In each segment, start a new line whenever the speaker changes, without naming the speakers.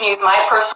can use my personal.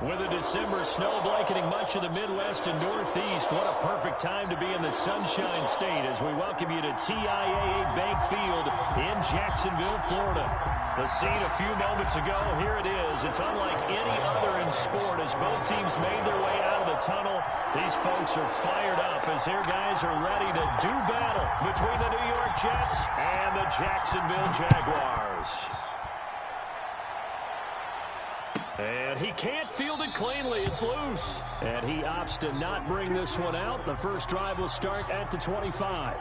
With a December snow blanketing much of the Midwest and Northeast, what a perfect time to be in the Sunshine State as we welcome you to TIAA Bank Field in Jacksonville, Florida. The scene a few moments ago, here it is. It's unlike any other in sport as both teams made their way out of the tunnel. These folks are fired up as their guys are ready to do battle between the New York Jets and the Jacksonville Jaguars. And he can't field it cleanly. It's loose. And he opts to not bring this one out. The first drive will start at the 25.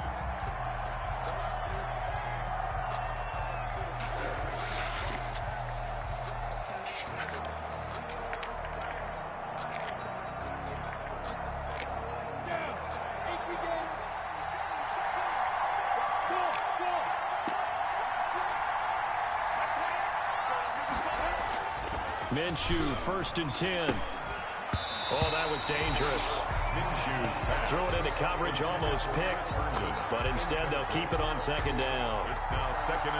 Minshew, 1st and 10. Oh, that was dangerous. Threw it into coverage, almost picked. But instead, they'll keep it on 2nd down.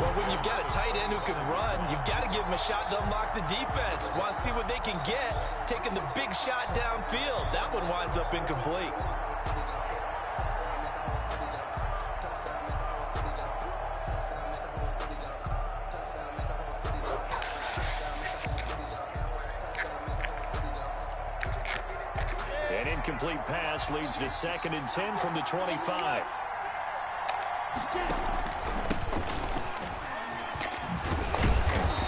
Well, when you've got a tight end who can run, you've got to give him a shot to unlock the defense. Want to see what they can get, taking the big shot downfield. That one winds up incomplete. An incomplete pass leads to 2nd and 10 from the 25.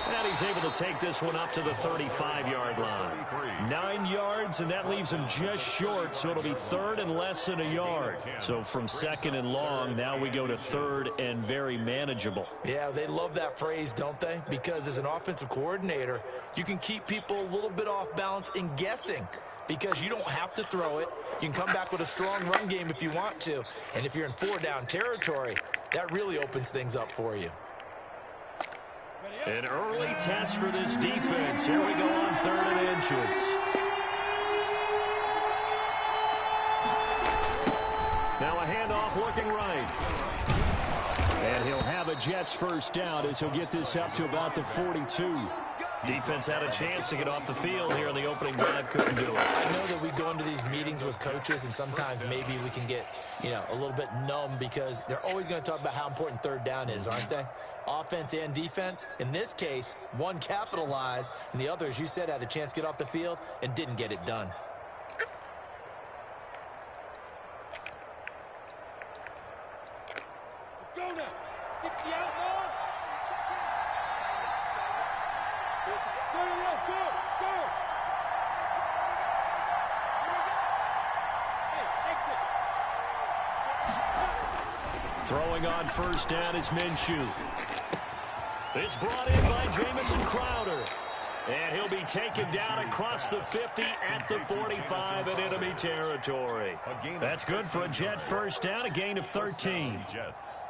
And he's able to take this one up to the 35-yard line. 9 yards, and that leaves him just short, so it'll be 3rd and less than a yard. So from 2nd and long, now we go to 3rd and very manageable. Yeah, they love that phrase, don't they? Because as an offensive coordinator, you can keep people a little bit off balance and guessing. Because you don't have to throw it. You can come back with a strong run game if you want to. And if you're in 4-down territory, that really opens things up for you.
An early test for this defense. Here we go on 3rd and inches. Now a handoff looking right. And he'll have a Jets first down as he'll get this up to about the 42. Defense had a chance to get off the field here in the opening drive, couldn't do it.
I know that we go into these meetings with coaches, and sometimes maybe we can get, a little bit numb because they're always going to talk about how important 3rd down is, aren't they? Offense and defense. In this case, one capitalized, and the other, as you said, had a chance to get off the field and didn't get it done.
Let's go now. 60 out now.
Throwing on 1st down is Minshew. It's brought in by Jamison Crowder. And he'll be taken down across the 50 at the 45 in enemy territory. That's good for a Jet first down, a gain of 13.
Jets.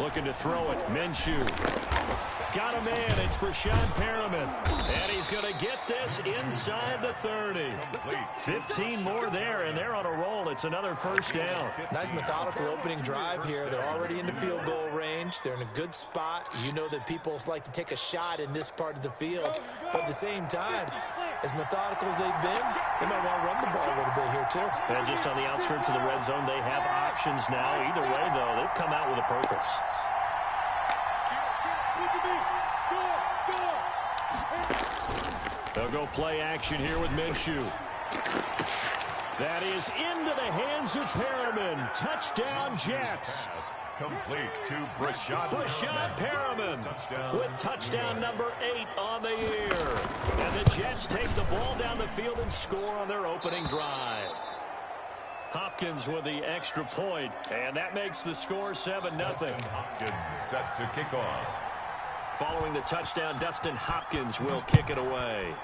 Looking to throw it. Minshew. Got him in. It's Brashad Perriman. And he's going to get this inside the 30. 15 more there, and they're on a roll. It's another first down.
Nice methodical opening drive here. They're already in the field goal range. They're in a good spot. You know that people like to take a shot in this part of the field. But at the same time, as methodical as they've been, they might want to run the ball a little bit here, too.
And just on the outskirts of the red zone, they have options now. Either way, though, they've come out with a purpose. They'll go play action here with Minshew. That is into the hands of Perriman. Touchdown, Jets.
Complete to Brashad
Perriman with touchdown number 8 on the year. And the Jets take the ball down the field and score on their opening drive. Hopkins with the extra point, and that makes the score 7-0.
Hopkins set to kick off.
Following the touchdown, Dustin Hopkins will kick it away.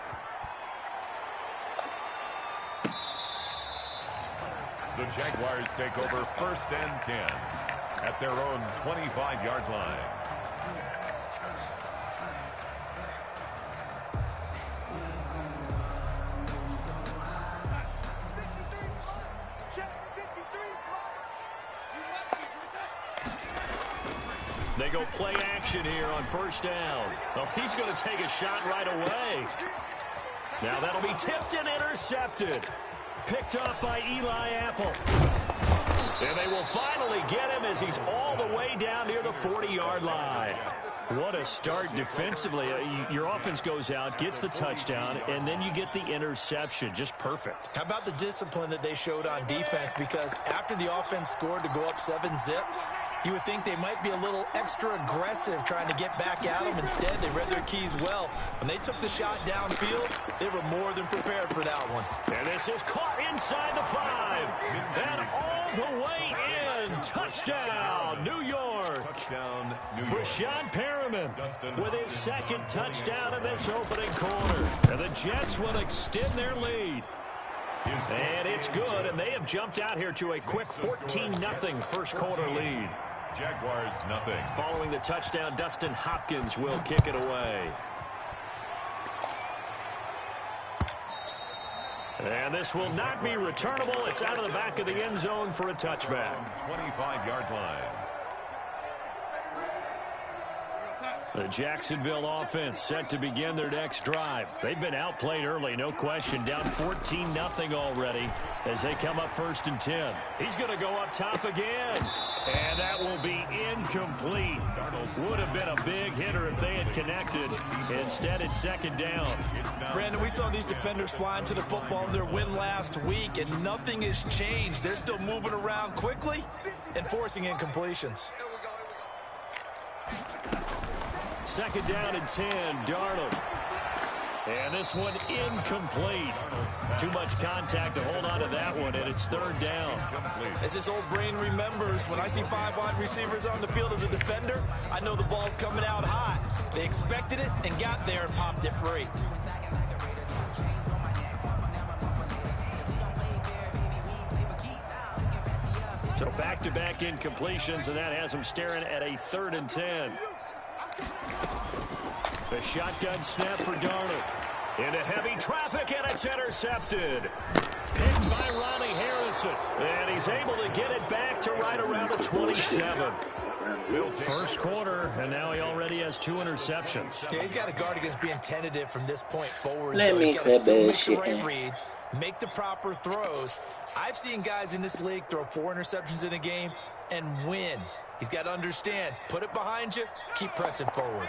The Jaguars take over 1st and 10 at their own 25-yard line.
They go play action here on first down. Oh, he's going to take a shot right away. Now that'll be tipped and intercepted. Picked off by Eli Apple. And they will finally get him as he's all the way down near the 40-yard line. What a start defensively. Your offense goes out, gets the touchdown, and then you get the interception. Just perfect.
How about the discipline that they showed on defense? Because after the offense scored to go up 7-zip, you would think they might be a little extra aggressive trying to get back at them. Instead, they read their keys well. When they took the shot downfield, they were more than prepared for that one.
And this is caught inside the 5. And all the way in. Touchdown, New York.
Touchdown, New York.
Rashad Perriman with his second touchdown in this opening quarter. And the Jets will extend their lead. And it's good, and they have jumped out here to a quick 14-0 first quarter lead.
Jaguars, nothing.
Following the touchdown, Dustin Hopkins will kick it away. And this will not be returnable. It's out of the back of the end zone for a touchback.
25-yard line.
The Jacksonville offense set to begin their next drive. They've been outplayed early, no question. Down 14-0 already as they come up 1st and 10. He's going to go up top again. And that will be incomplete. Would have been a big hitter if they had connected. Instead, it's 2nd down.
Brandon, we saw these defenders flying to the football in their win last week, and nothing has changed. They're still moving around quickly and forcing incompletions.
2nd down and 10, Darnold. And this one incomplete. Too much contact to hold on to that one, and it's 3rd down.
As this old brain remembers, when I see 5 wide receivers on the field as a defender, I know the ball's coming out hot. They expected it and got there and popped it free.
So back-to-back incompletions, and that has them staring at a 3rd and 10. The shotgun snap for Darnold. Into heavy traffic, and it's intercepted. Picked by Ronnie Harrison. And he's able to get it back to right around the 27. First quarter, and now he already has 2 interceptions.
Yeah, he's got to guard against being tentative from this point forward.
Let me quit
make the
bullshitting.
right reads, make the proper throws. I've seen guys in this league throw 4 interceptions in a game and win. He's got to understand, put it behind you, keep pressing forward.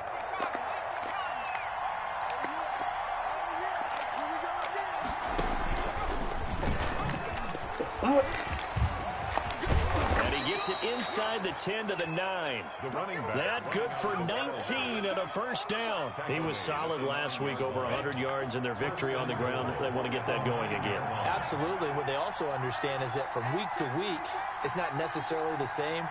And he gets it inside the 10 to the 9.
The running back.
That good for 19 and a 1st down. He was solid last week, over 100 yards in their victory on the ground. They want to get that going again.
Absolutely. What they also understand is that from week to week, it's not necessarily the same,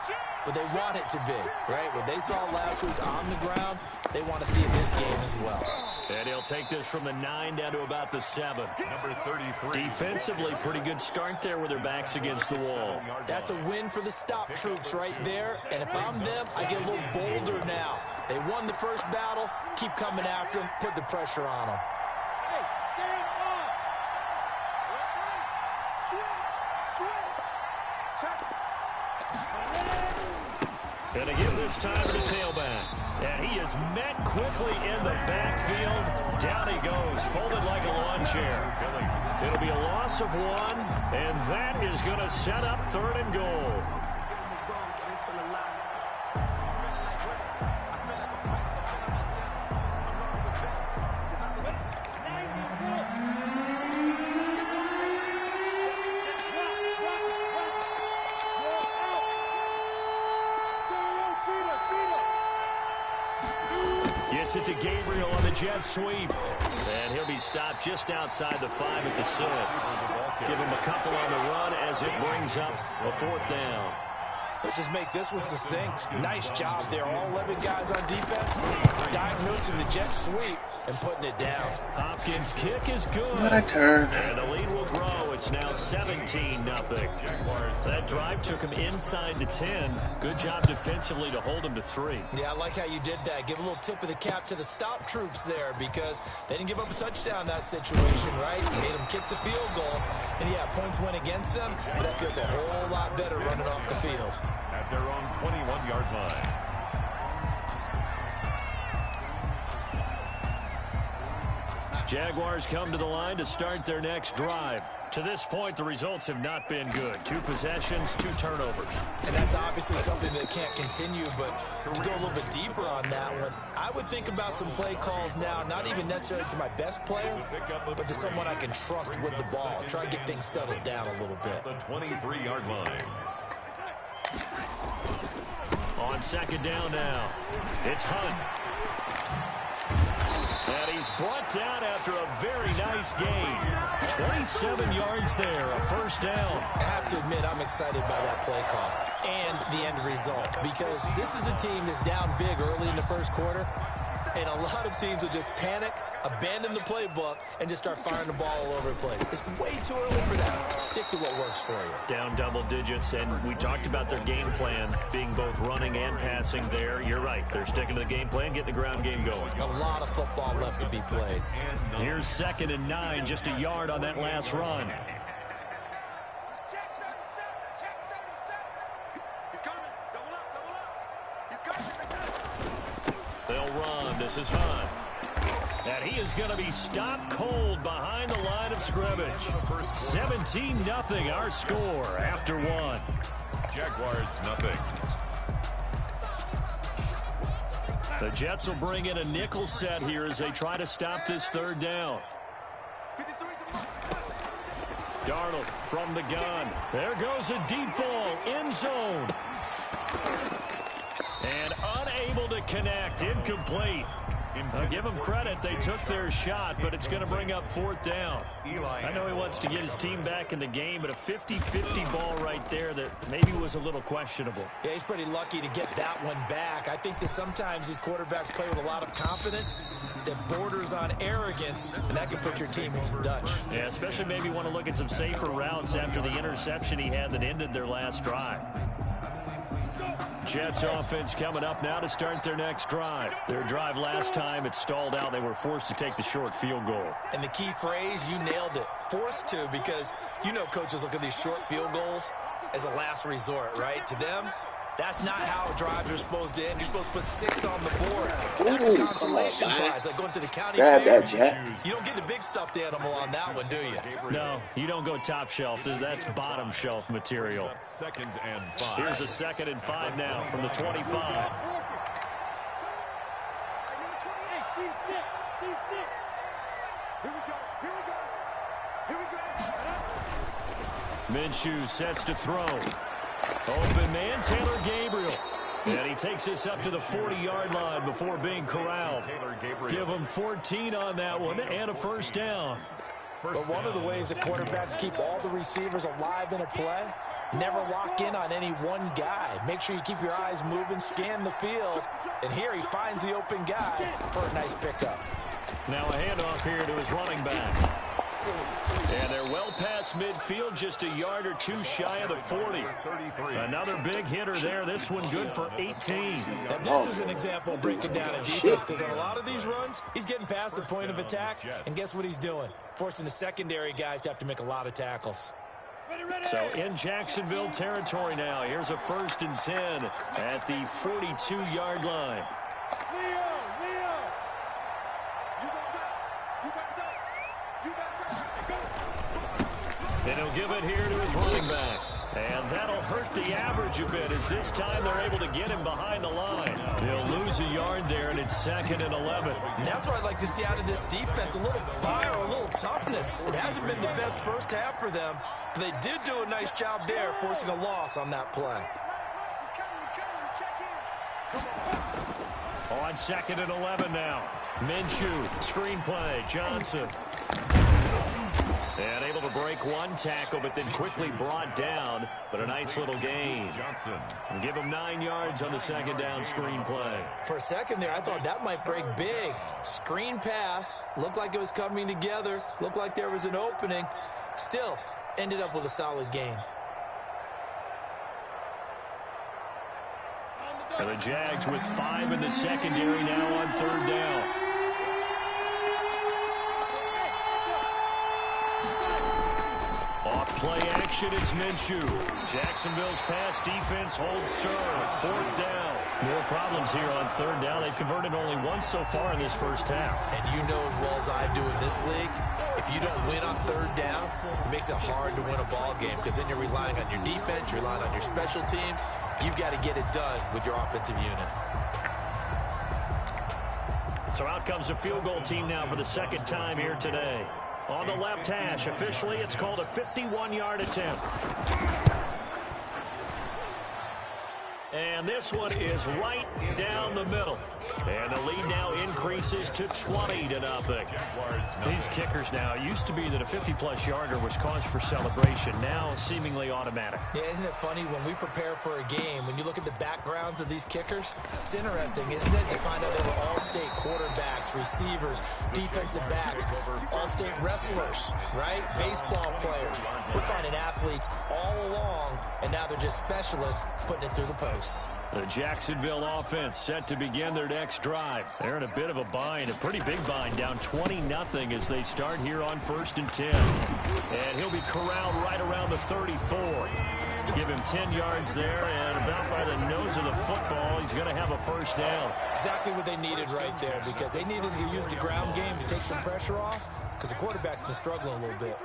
but they want it to be, right? What they saw last week on the ground, they want to see in this game as well.
And he'll take this from the 9 down to about the 7.
Number 33.
Defensively, pretty good start there with their backs against the wall.
That's a win for the stop troops right there. And if I'm them, I get a little bolder now. They won the first battle. Keep coming after them. Put the pressure on them.
And again this time to the tailback. And he is met quickly in the backfield. Down he goes, folded like a lawn chair. It'll be a loss of 1, and that is going to set up 3rd and goal. Gets it to Gabriel on the jet sweep. And he'll be stopped just outside the 5 at the 6. Give him a couple on the run as it brings up a 4th down.
Let's just make this one succinct. Nice job there. All 11 guys on defense diagnosing the jet sweep and putting it down.
Hopkins' kick is good.
What a turn.
And the lead will grow. It's now 17-0. That drive took him inside the 10. Good job defensively to hold him to 3.
Yeah, I like how you did that. Give a little tip of the cap to the stop troops there because they didn't give up a touchdown in that situation, right? Made them kick the field goal. And, yeah, points went against them, but that feels a whole lot better running off the field.
At their own 21-yard line.
Jaguars come to the line to start their next drive. To this point, the results have not been good. 2 possessions, 2 turnovers.
And that's obviously something that can't continue, but to go a little bit deeper on that one, I would think about some play calls now, not even necessarily to my best player, but to someone I can trust with the ball. Try and get things settled down a little bit.
The 23-yard line.
On second down now, it's Hunt. And he's brought down after a very nice gain. 27 yards there, a first down.
I have to admit, I'm excited by that play call and the end result, because this is a team that's down big early in the first quarter, and a lot of teams will just panic, abandon the playbook, and just start firing the ball all over the place. It's way too early for that. Stick to what works for you.
Down double digits, and we talked about their game plan being both running and passing there. You're right. They're sticking to the game plan, getting the ground game going.
A lot of football left to be played.
Here's 2nd and 9, just a yard on that last run. They'll run. This is Hunt. And he is going to be stopped cold behind the line of scrimmage. 17-0 our score after 1.
Jaguars, nothing.
The Jets will bring in a nickel set here as they try to stop this 3rd down. Darnold from the gun. There goes a deep ball, end zone. And unable to connect, incomplete. I'll give them credit, they took their shot, but it's going to bring up 4th down. I know he wants to get his team back in the game, but a 50-50 ball right there that maybe was a little questionable.
Yeah, he's pretty lucky to get that one back. I think that sometimes these quarterbacks play with a lot of confidence that borders on arrogance, and that can put your team in some Dutch.
Yeah, especially maybe want to look at some safer routes after the interception he had that ended their last drive. Jets offense coming up now to start their next drive. Their drive last time, it stalled out. They were forced to take the short field goal.
And the key phrase, you nailed it, forced to, because you know coaches look at these short field goals as a last resort, right? To them, that's not how drives are supposed to end. You're supposed to put 6 on the board. That's a consolation prize, like going to the county fair. You don't get the big stuffed animal on that one, do you?
No, you don't go top shelf. That's bottom shelf material.
2nd and 5.
Here's a 2nd and 5 now from the 25. Minshew sets to throw. Open man, Taylor Gabriel. And he takes this up to the 40-yard line before being corralled. Give him 14 on that one and a first down.
But one of the ways that quarterbacks keep all the receivers alive in a play, never lock in on any one guy. Make sure you keep your eyes moving, scan the field. And here he finds the open guy for a nice pickup.
Now a handoff here to his running back. And they're well past midfield, just a yard or 2 shy of the 40. Another big hitter there. This one good for 18.
Now this is an example of breaking down a defense, because on a lot of these runs, he's getting past the point of attack, and guess what he's doing? Forcing the secondary guys to have to make a lot of tackles.
So in Jacksonville territory now. Here's a 1st and 10 at the 42-yard line. And he'll give it here to his running back. And that'll hurt the average a bit, as this time they're able to get him behind the line. They'll lose a yard there, and it's 2nd and 11.
And that's what I'd like to see out of this defense, a little fire, a little toughness. It hasn't been the best first half for them, but they did do a nice job there, forcing a loss on that play.
On 2nd and 11 now. Minshew, screenplay, Johnson. And able to break one tackle, but then quickly brought down. But a nice little gain.
Johnson.
And give him 9 yards on the 2nd down screenplay.
For a second there, I thought that might break big. Screen pass. Looked like it was coming together. Looked like there was an opening. Still, ended up with a solid gain.
And the Jags with 5 in the secondary now on 3rd down. Off play action. formation, it's Minshew. Jacksonville's pass defense holds serve. 4th down. More problems here on 3rd down. They've converted only once so far in this first half.
And you know as well as I do in this league, if you don't win on 3rd down, it makes it hard to win a ball game because then you're relying on your defense, you're relying on your special teams. You've got to get it done with your offensive unit.
So out comes the field goal team now for the 2nd time here today. On the left hash, officially, it's called a 51-yard attempt. And this one is right down the middle. And the lead now increases to 20-0. These kickers now, it used to be that a 50-plus yarder was cause for celebration. Now seemingly automatic.
Yeah, isn't it funny when we prepare for a game, when you look at the backgrounds of these kickers, it's interesting, isn't it, to find out they were all-state quarterbacks, receivers, defensive backs, all-state wrestlers, right? Baseball players. We're finding athletes all along, and now they're just specialists putting it through the posts.
The Jacksonville offense set to begin their next drive. They're in a bit of a bind, a pretty big bind, down 20-0 as they start here on 1st and 10. And he'll be corralled right around the 34. Give him 10 yards there, and about by the nose of the football, he's going to have a 1st down.
Exactly what they needed right there, because they needed to use the ground game to take some pressure off, because the quarterback's been struggling a little bit.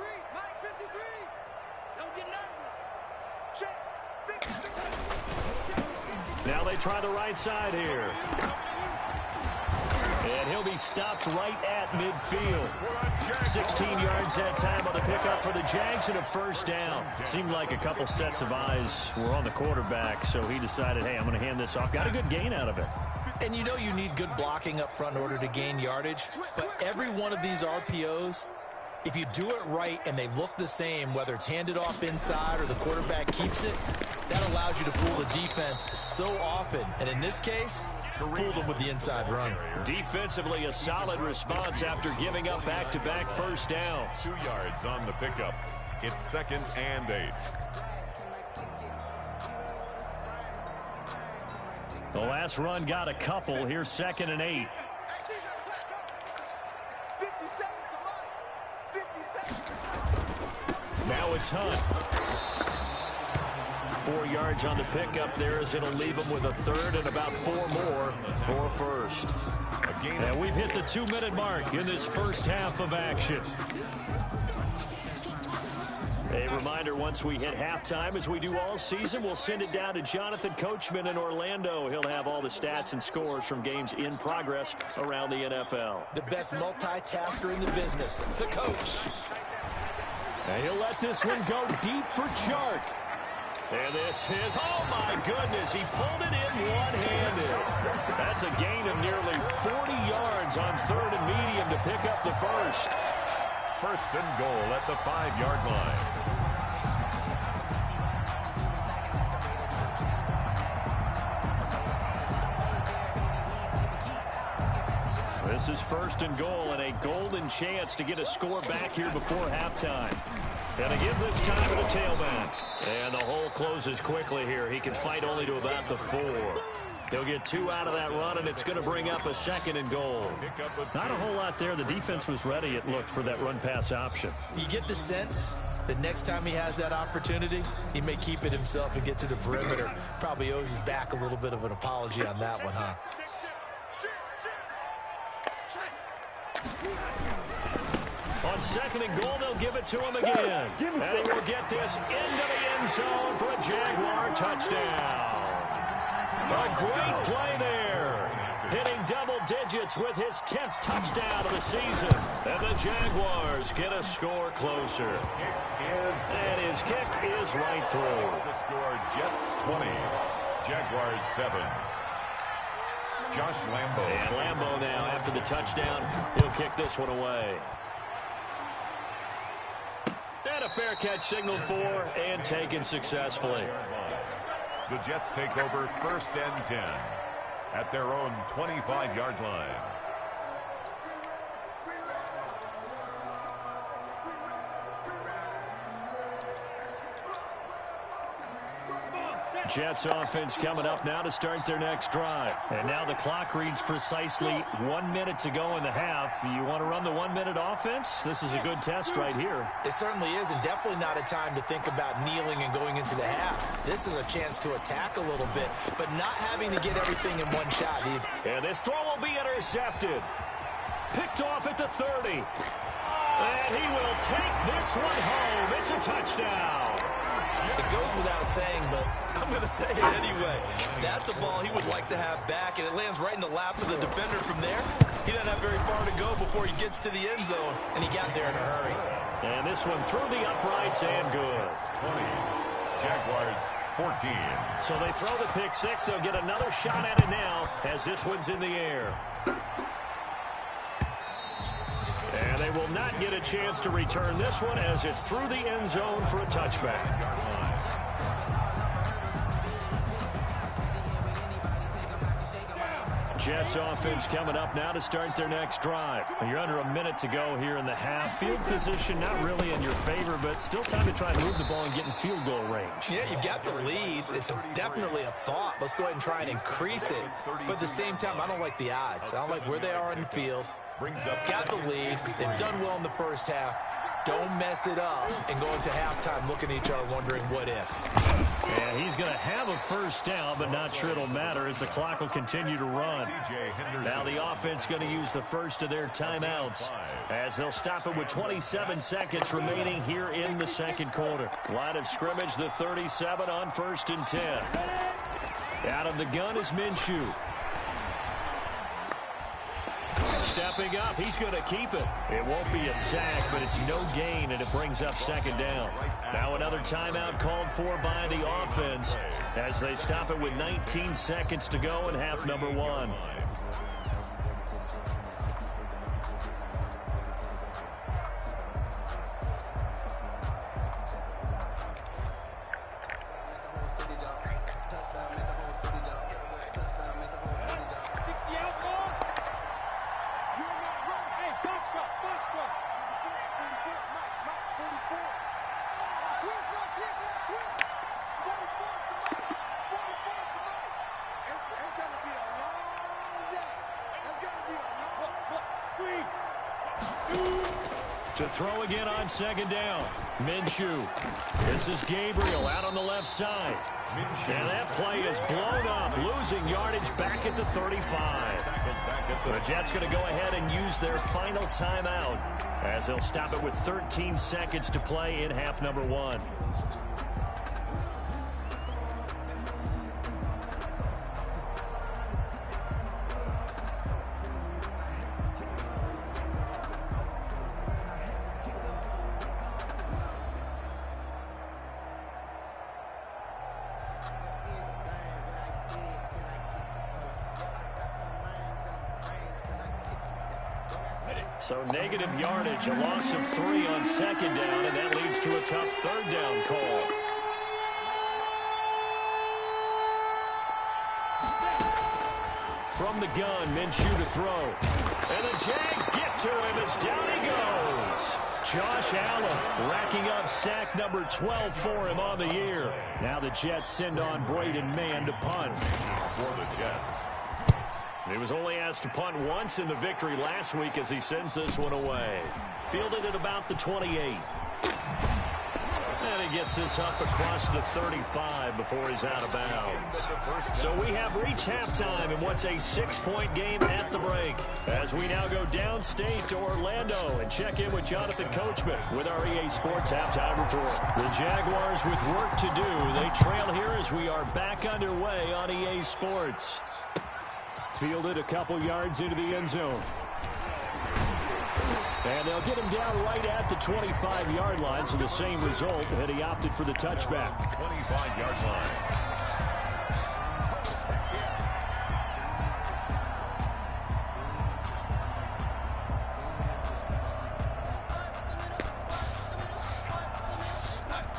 Now they try the right side here. And he'll be stopped right at midfield. 16 yards that time on the pickup for the Jags and a 1st down. Seemed like a couple sets of eyes were on the quarterback, so he decided, hey, I'm going to hand this off. Got a good gain out of it.
And you know you need good blocking up front in order to gain yardage, but every one of these RPOs, if you do it right and they look the same, whether it's handed off inside or the quarterback keeps it, that allows you to fool the defense so often. And in this case, fooled them with the inside run.
Defensively, a solid response after giving up back-to-back 1st downs.
2 yards on the pickup. It's 2nd and 8.
The last run got a couple. Here's 2nd and 8. Now it's Hunt. 4 yards on the pickup there as it'll leave him with a 3rd and about 4 more for a 1st. And we've hit the 2-minute mark in this first half of action. A reminder, once we hit halftime, as we do all season, we'll send it down to Jonathan Coachman in Orlando. He'll have all the stats and scores from games in progress around the NFL.
The best multitasker in the business, the coach.
And he'll let this one go deep for Chark. And this is, oh my goodness, he pulled it in one-handed. That's a gain of nearly 40 yards on 3rd and medium to pick up the 1st.
1st and goal at the 5-yard line.
This is 1st and goal and a golden chance to get a score back here before halftime. And to give this time to the tailback. And the hole closes quickly here. He can fight only to about the 4. He'll get 2 out of that run, and it's going to bring up a 2nd and goal. Not a whole lot there. The defense was ready, it looked, for that run-pass option.
You get the sense that next time he has that opportunity, he may keep it himself and get to the perimeter. Probably owes his back a little bit of an apology on that one, huh?
On 2nd and goal, they'll give it to him again. And he will get this into the end zone for a Jaguar touchdown. A great play there. Hitting double digits with his 10th touchdown of the season. And the Jaguars get a score closer. And his kick is right through.
The score, Jets 20, Jaguars 7. Josh Lambo.
And Lambo now, after the touchdown, he'll kick this one away. And a fair catch signaled for and taken successfully.
The Jets take over 1st and 10 at their own 25-yard line.
Jets offense coming up now to start their next drive. And now the clock reads precisely 1 minute to go in the half. You want to run the 1 minute offense? This is a good test right here.
It certainly is, and definitely not a time to think about kneeling and going into the half. This is a chance to attack a little bit, but not having to get everything in one shot either.
And this throw will be intercepted. Picked off at the 30. And he will take this one home. It's a touchdown.
It goes without saying, but I'm going to say it anyway. That's a ball he would like to have back, and it lands right in the lap of the defender from there. He doesn't have very far to go before he gets to the end zone, and he got there in a hurry.
And this one through the uprights and good.
20. Jaguars 14.
So they throw the pick six. They'll get another shot at it now as this one's in the air. And they will not get a chance to return this one as it's through the end zone for a touchback. Jets offense coming up now to start their next drive. You're under a minute to go here in the half. Field position not really in your favor, but still time to try and move the ball and get in field goal range.
Yeah, you got the lead. It's definitely a thought. Let's go ahead and try and increase it. But at the same time, I don't like the odds. I don't like where they are on the field. Got the lead. They've done well in the first half. Don't mess it up and go into halftime looking at each other wondering what if.
And he's going to have a first down, but not sure it'll matter as the clock will continue to run. Now the offense going to use the first of their timeouts as they'll stop it with 27 seconds remaining here in the second quarter. Line of scrimmage, the 37 on 1st and 10. Out of the gun is Minshew. Stepping up, he's going to keep it. It won't be a sack, but it's no gain, and it brings up second down. Now another timeout called for by the offense as they stop it with 19 seconds to go in half number one. To throw again on second down. Minshew. This is Gabriel out on the left side. And that play is blown up, losing yardage back at the 35. The Jets going to go ahead and use their final timeout as they'll stop it with 13 seconds to play in half number one. So negative yardage, a loss of 3 on second down, and that leads to a tough third down call. From the gun, Minshew to throw. And the Jags get to him as down he goes. Josh Allen racking up sack number 12 for him on the year. Now the Jets send on Braden Mann to punt.
For the Jets.
He was only asked to punt once in the victory last week as he sends this one away. Fielded at about the 28. And he gets this up across the 35 before he's out of bounds. So we have reached halftime in what's a 6-point game at the break. As we now go downstate to Orlando and check in with Jonathan Coachman with our EA Sports Halftime Report. The Jaguars with work to do. They trail here as we are back underway on EA Sports. Fielded a couple yards into the end zone. And they'll get him down right at the 25-yard line, so the same result, and he opted for the touchback.
25-yard line.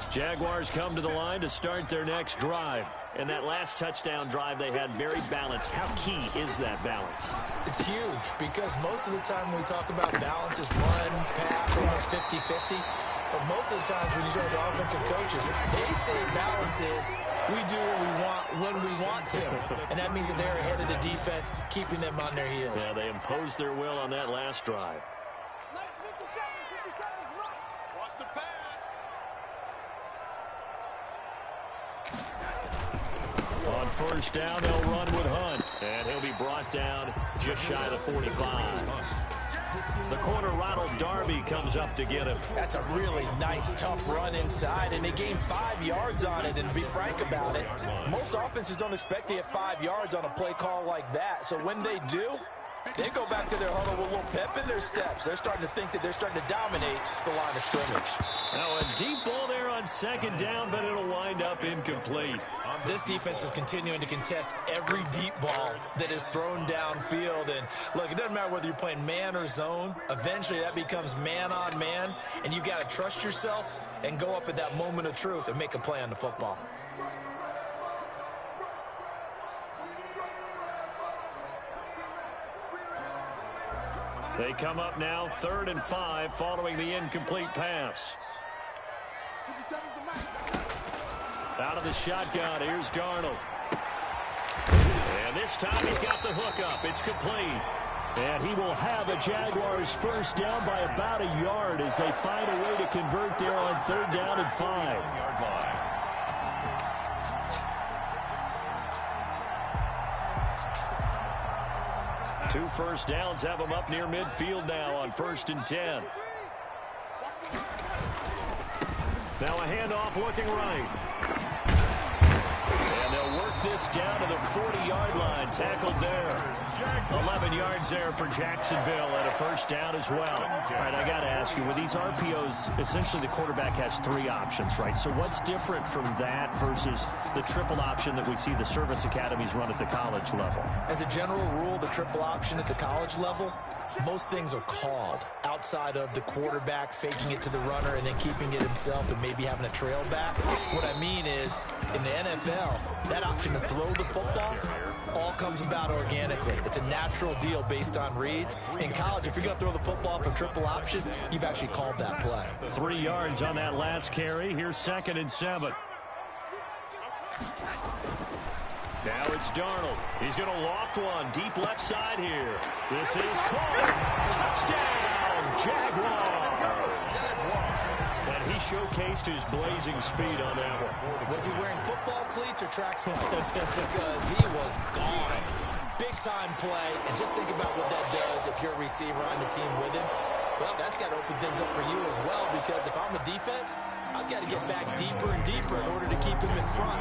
Jaguars come to the line to start their next drive. And that last touchdown drive they had very balanced. How key is that balance?
It's huge because most of the time when we talk about balance is run, pass, almost 50-50. But most of the times when you talk to offensive coaches, they say balance is we do what we want when we want to. And that means that they're ahead of the defense, keeping them on their heels.
Yeah, they imposed their will on that last drive.
Watch the pass.
On first down, they'll run with Hunt. And he'll be brought down just shy of the 45. The corner, Ronald Darby, comes up to get him.
That's a really nice, tough run inside, and they gained 5 yards on it. And to be frank about it, most offenses don't expect to get 5 yards on a play call like that. So when they do, they go back to their huddle with a little pep in their steps. They're starting to think that they're starting to dominate the line of scrimmage.
Now a deep ball there on second down, but it'll wind up incomplete.
This defense is continuing to contest every deep ball that is thrown downfield. And look, it doesn't matter whether you're playing man or zone. Eventually that becomes man on man, and you've got to trust yourself and go up at that moment of truth and make a play on the football.
They come up now 3rd and 5 following the incomplete pass. Out of the shotgun, here's Darnold. And this time he's got the hook up. It's complete. And he will have a Jaguars first down by about a yard as they find a way to convert there on 3rd down and 5. 2 first downs have them up near midfield now on 1st and 10. Now a handoff looking right. And they'll work this down to the 40-yard line. Tackled there. 11 yards there for Jacksonville and a first down as well. All right, I got to ask you, with these RPOs, essentially the quarterback has 3 options, right? So what's different from that versus the triple option that we see the service academies run at the college level?
As a general rule, the triple option at the college level, most things are called outside of the quarterback faking it to the runner and then keeping it himself and maybe having a trail back. What I mean is, in the NFL, that option to throw the football all comes about organically. It's a natural deal based on reads. In college, if you're going to throw the football for triple option, you've actually called that play.
3 yards on that last carry. Here's 2nd and 7. Now it's Darnold. He's going to loft one deep left side here. This is caught. Touchdown, Jaguars. And he showcased his blazing speed on that one.
Was he wearing football cleats or track spikes? Because he was gone. Big-time play. And just think about what that does if you're a receiver on the team with him. Well, that's got to open things up for you as well, because if I'm a defense, I've got to get back deeper and deeper in order to keep him in front.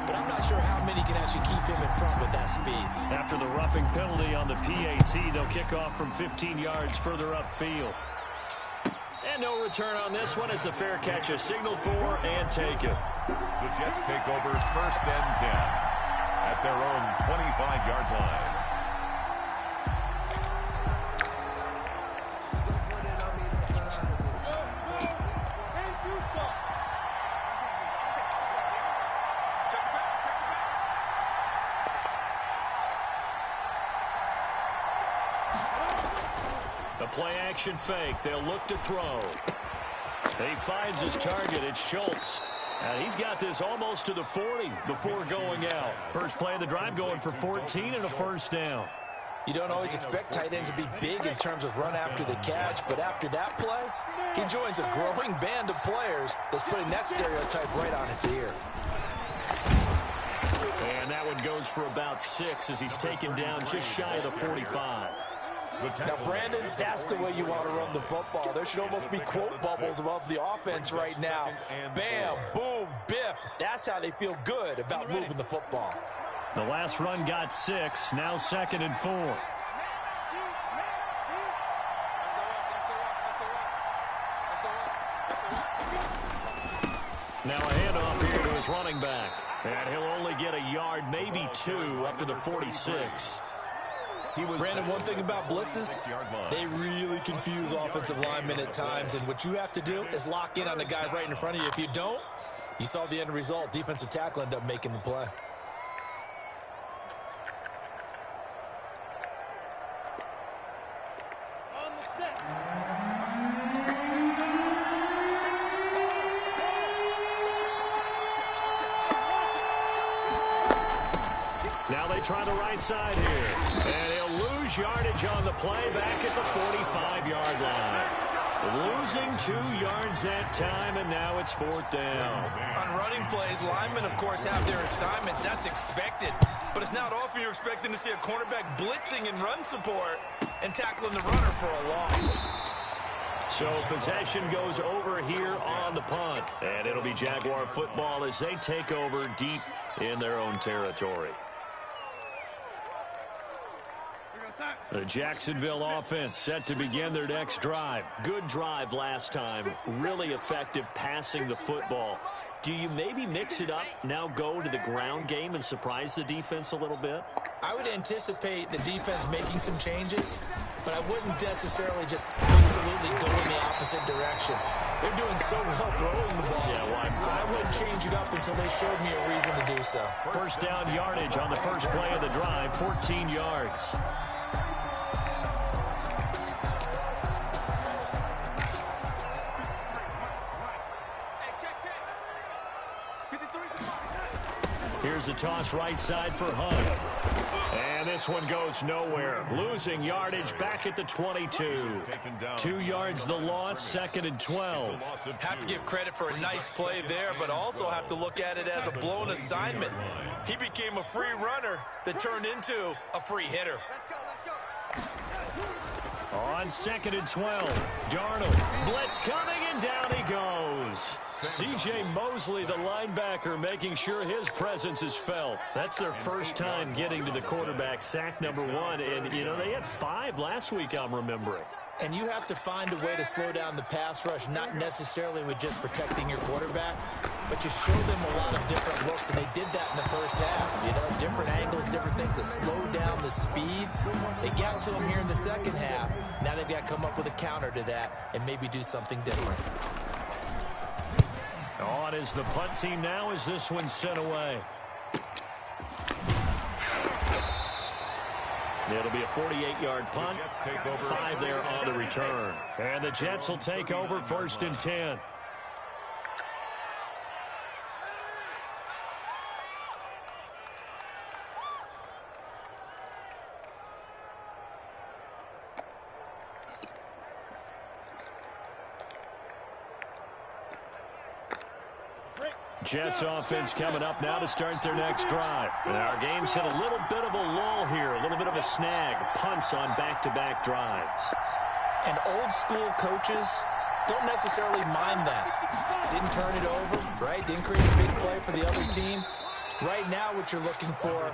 But I'm not sure how many can actually keep him in front with that speed.
After the roughing penalty on the PAT, they'll kick off from 15 yards further upfield. And no return on this one as the fair catch is signaled for and taken.
The Jets take over 1st and 10 at their own 25-yard line.
The play-action fake. They'll look to throw. He finds his target. It's Schultz. And he's got this almost to the 40 before going out. First play of the drive going for 14 and a first down.
You don't always expect tight ends to be big in terms of run after the catch, but after that play, he joins a growing band of players that's putting that stereotype right on its ear.
And that one goes for about 6 as he's taken down just shy of the 45.
Now, Brandon, that's the way you want to run the football. There should almost be quote bubbles above the offense right now. Bam, boom, biff. That's how they feel good about moving the football.
The last run got 6. Now 2nd and 4. Now a handoff here to his running back. And he'll only get a yard, maybe 2, up to the 46.
Brandon, one thing about blitzes, they really confuse offensive linemen at times, and what you have to do is lock in on the guy right in front of you. If you don't, you saw the end result. Defensive tackle ended up making the play.
Now they try the right side here. And he'll lose yardage on the play back at the 45-yard line. Losing 2 yards that time, and now it's 4th down.
On running plays, linemen, of course, have their assignments. That's expected. But it's not often you're expecting to see a cornerback blitzing in run support and tackling the runner for a loss.
So possession goes over here on the punt. And it'll be Jaguar football as they take over deep in their own territory. The Jacksonville offense set to begin their next drive. Good drive last time. Really effective passing the football. Do you maybe mix it up, now go to the ground game and surprise the defense a little bit?
I would anticipate the defense making some changes, but I wouldn't necessarily just absolutely go in the opposite direction. They're doing so well throwing the ball.
Yeah, why?
I wouldn't change it up until they showed me a reason to do so.
First down yardage on the first play of the drive, 14 yards. Here's a toss right side for Hunt. And this one goes nowhere. Losing yardage back at the 22. 2 yards the loss, 2nd and 12.
Have to give credit for a nice play there, but also have to look at it as a blown assignment. He became a free runner that turned into a free hitter.
On 2nd and 12, Darnold. Blitz coming, and down he goes. C.J. Mosley, the linebacker, making sure his presence is felt. That's their first time getting to the quarterback, sack number 1. And, you know, they had 5 last week, I'm remembering.
And you have to find a way to slow down the pass rush, not necessarily with just protecting your quarterback, but you show them a lot of different looks, and they did that in the first half. You know, different angles, different things to slow down the speed. They got to him here in the second half. Now they've got to come up with a counter to that and maybe do something different.
On is the punt team now as this one's sent away. It'll be a 48-yard punt. 5 there on the return. And the Jets will take over 1st and 10. Jets offense coming up now to start their next drive. And our game's hit a little bit of a lull here, a little bit of a snag. Punts on back-to-back drives.
And old-school coaches don't necessarily mind that. Didn't turn it over, right? Didn't create a big play for the other team. Right now what you're looking for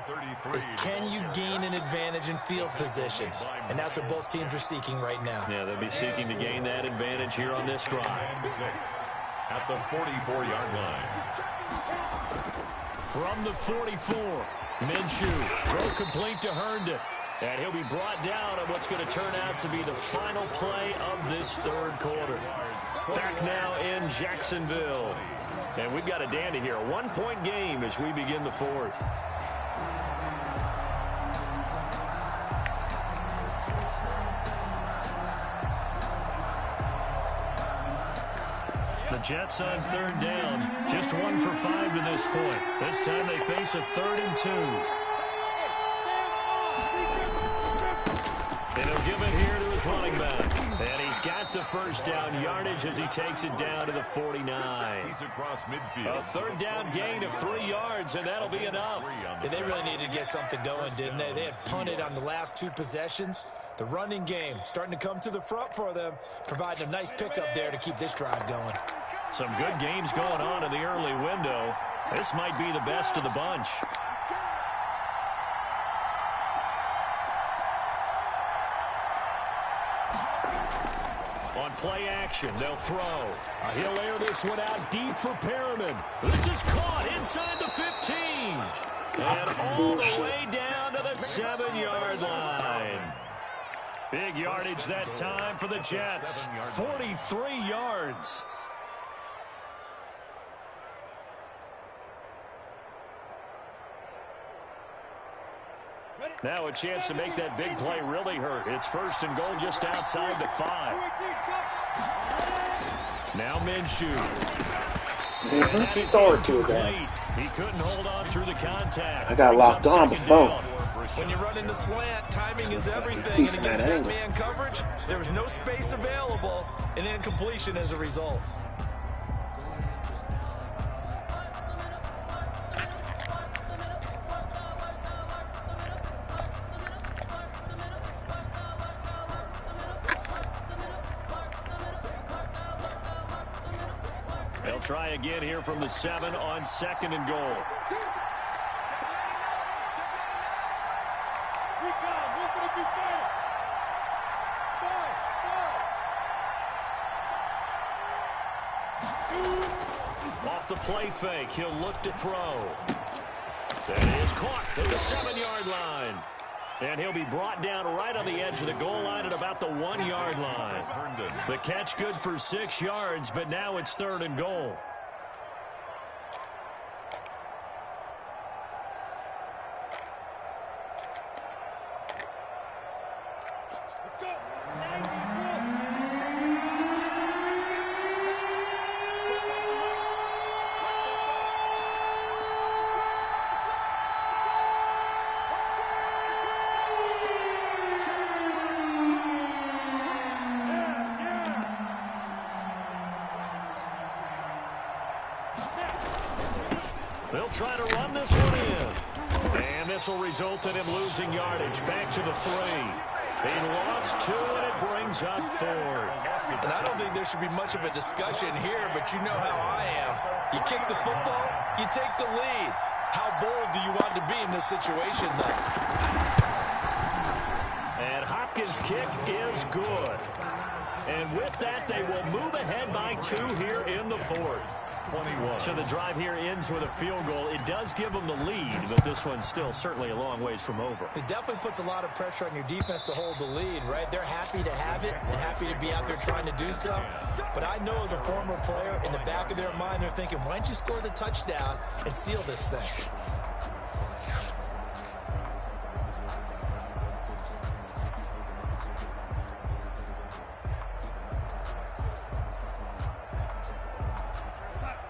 is can you gain an advantage in field position? And that's what both teams are seeking right now.
Yeah, they'll be seeking to gain that advantage here on this drive.
At the 44-yard line.
From the 44, Minshew. Throw complete to Herndon. And he'll be brought down on what's going to turn out to be the final play of this 3rd quarter. Back now in Jacksonville. And we've got a dandy here. A 1-point game as we begin the 4th. The Jets on 3rd down. Just 1 for 5 to this point. This time they face a 3rd and 2. And he'll give it here to his running back. And he's got the first down yardage as he takes it down to the 49.
He's across midfield.
A 3rd down gain of 3 yards, and that'll be enough.
Yeah, they really needed to get something going, didn't they? They had punted on the last 2 possessions. The running game starting to come to the front for them, providing a nice pickup there to keep this drive going.
Some good games going on in the early window. This might be the best of the bunch. On play action, they'll throw. He'll air this one out deep for Perriman. This is caught inside the 15. And all the way down to the 7-yard line. Big yardage that time for the Jets. 43 yards. Now a chance to make that big play really hurt. It's 1st and goal just outside the 5. Now Minshew.
He threw it to his ass.
He couldn't hold on through the contact.
I got locked on before.
When you run into slant, timing is everything. And against that man coverage, there was no space available, and incompletion as a result.
They'll try again here from the 7 on 2nd and goal. Off the play fake, he'll look to throw. That is caught at the 7-yard line. And he'll be brought down right on the edge of the goal line at about the 1-yard line. The catch good for 6 yards, but now it's 3rd and goal. They'll try to run this one in. And this will result in him losing yardage. Back to the 3. He lost 2, and it brings up 4th.
And I don't think there should be much of a discussion here, but you know how I am. You kick the football, you take the lead. How bold do you want to be in this situation, though?
And Hopkins' kick is good. And with that, they will move ahead by 2 here in the 4th. 21. So the drive here ends with a field goal. It does give them the lead, but this one's still certainly a long ways from over.
It definitely puts a lot of pressure on your defense to hold the lead, right? They're happy to have it and happy to be out there trying to do so. But I know as a former player, in the back of their mind, they're thinking, why don't you score the touchdown and seal this thing?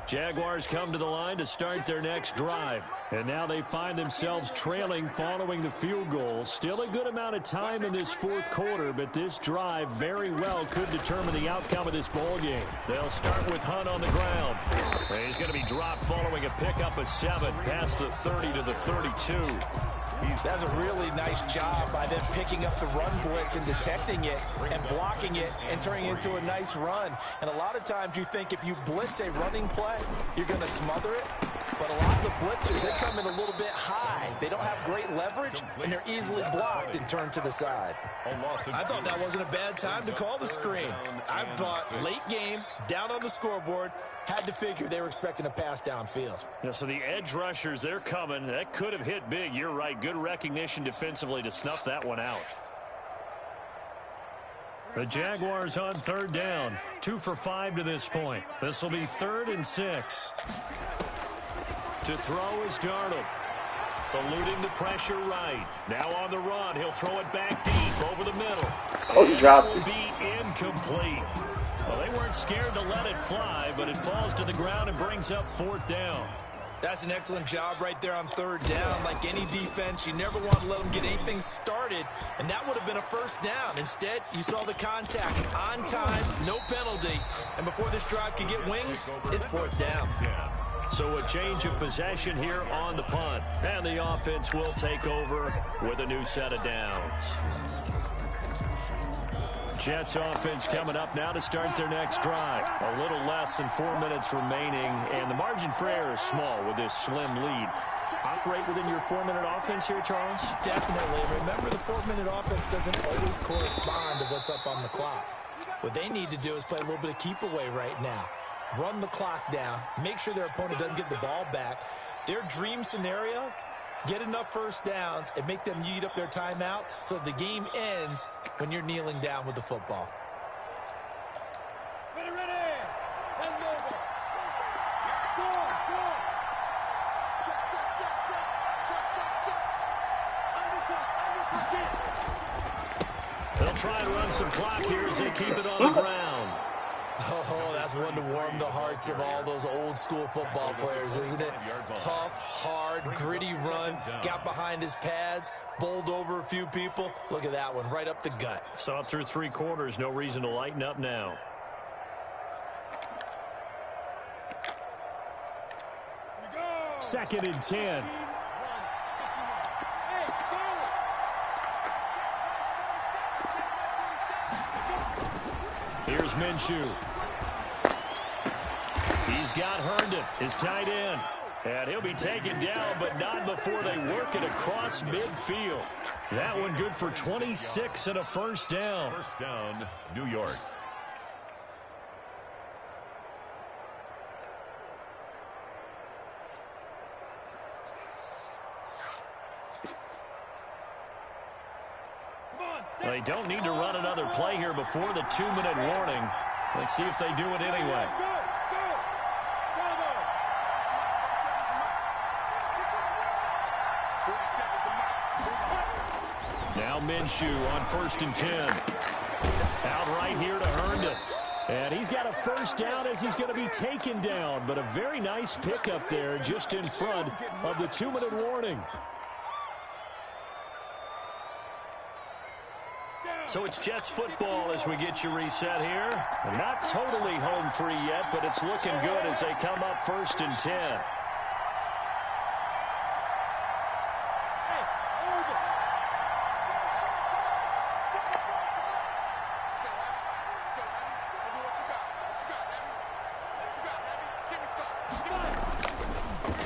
Jaguars come to the line to start their next drive. And now they find themselves trailing following the field goal. Still a good amount of time in this 4th quarter, but this drive very well could determine the outcome of this ball game. They'll start with Hunt on the ground. And he's going to be dropped following a pickup of 7 past the 30 to the 32.
That's a really nice job by them picking up the run blitz and detecting it and blocking it and turning it into a nice run. And a lot of times you think if you blitz a running play, you're going to smother it. But a lot of the blitzers, they come in a little bit high. They don't have great leverage, and they're easily blocked and turned to the side. I thought that wasn't a bad time to call the screen. I thought late game, down on the scoreboard, had to figure they were expecting a pass downfield.
Yeah, so the edge rushers, they're coming. That could have hit big. You're right. Good recognition defensively to snuff that one out. The Jaguars on 3rd down. 2 for 5 to this point. This will be 3rd and 6. To throw is Darnold. Eluding the pressure right. Now on the run. He'll throw it back deep over the middle.
Oh, he dropped it.
Will be incomplete. Well, they weren't scared to let it fly, but it falls to the ground and brings up 4th down.
That's an excellent job right there on 3rd down. Like any defense, you never want to let them get anything started, and that would have been a 1st down. Instead, you saw the contact on time, no penalty, and before this drive could get wings, it's 4th down.
So a change of possession here on the punt, and the offense will take over with a new set of downs. Jets offense coming up now to start their next drive. A little less than 4 minutes remaining, and the margin for error is small with this slim lead. Operate within your 4-minute offense here, Charles?
Definitely. Remember, the 4-minute offense doesn't always correspond to what's up on the clock. What they need to do is play a little bit of keep away right now. Run the clock down. Make sure their opponent doesn't get the ball back. Their dream scenario, get enough 1st downs and make them eat up their timeouts so the game ends when you're kneeling down with the football.
They'll try to run some clock here as they keep it on the ground.
Oh, that's one to warm the hearts of all those old school football players, isn't it? Tough, hard, gritty run, got behind his pads, bowled over a few people. Look at that one, right up the gut.
Saw it through 3 quarters, no reason to lighten up now.
Second and 10. Here's Minshew. He's got Herndon, his tight end. And he'll be taken down, but not before they work it across midfield. That one good for 26 and a first down.
First down, New York.
They don't need to run another play here before the 2-minute warning. Let's see if they do it anyway. Now Minshew on 1st and 10. Out right here to Herndon. And he's got a first down as he's going to be taken down. But a very nice pickup there just in front of the 2-minute warning. So it's Jets football as we get you reset here. Not totally home free yet, but it's looking good as they come up 1st and 10.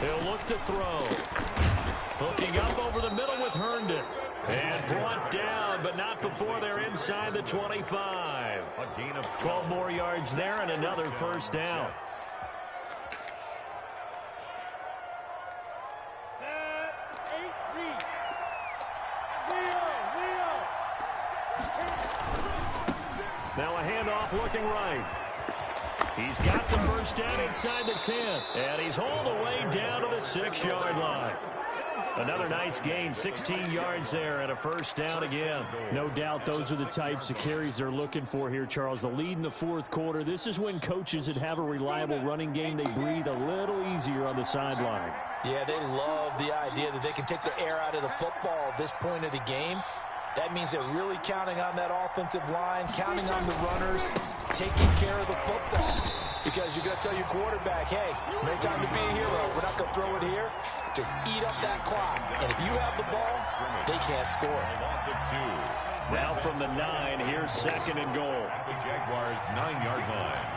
He'll look to throw. Hooking up over the middle with Herndon. And brought down, but not before they're inside the 25.
A gain of
12 more yards there and another first down. Now a handoff looking right. He's got the first down inside the 10. And he's all the way down to the 6-yard line. Another nice gain, 16 yards there and a first down again. No doubt those are the types of carries they're looking for here, Charles. The lead in the 4th quarter. This is when coaches that have a reliable running game, they breathe a little easier on the sideline.
Yeah, they love the idea that they can take the air out of the football at this point of the game. That means they're really counting on that offensive line, counting on the runners, taking care of the football. Because you're going to tell your quarterback, hey, no time to be a hero. We're not going to throw it here. Just eat up that clock. And if you have the ball, they can't score.
loss of 2.
Now from the 9, here's 2nd and goal.
The Jaguars' 9-yard line.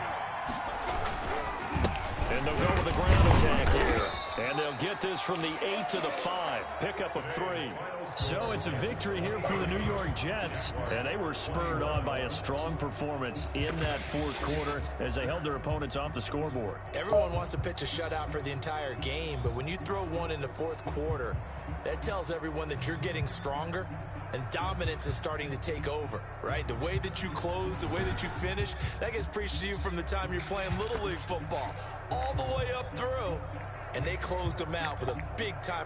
And they'll go with the ground attack here. And they'll get this from the 8 to the 5. Pickup of 3. So it's a victory here for the New York Jets. And they were spurred on by a strong performance in that 4th quarter as they held their opponents off the scoreboard.
Everyone wants to pitch a shutout for the entire game, but when you throw one in the 4th quarter, that tells everyone that you're getting stronger and dominance is starting to take over, right? The way that you close, the way that you finish, that gets preached to you from the time you're playing Little League football all the way up through. And they closed them out with a big-time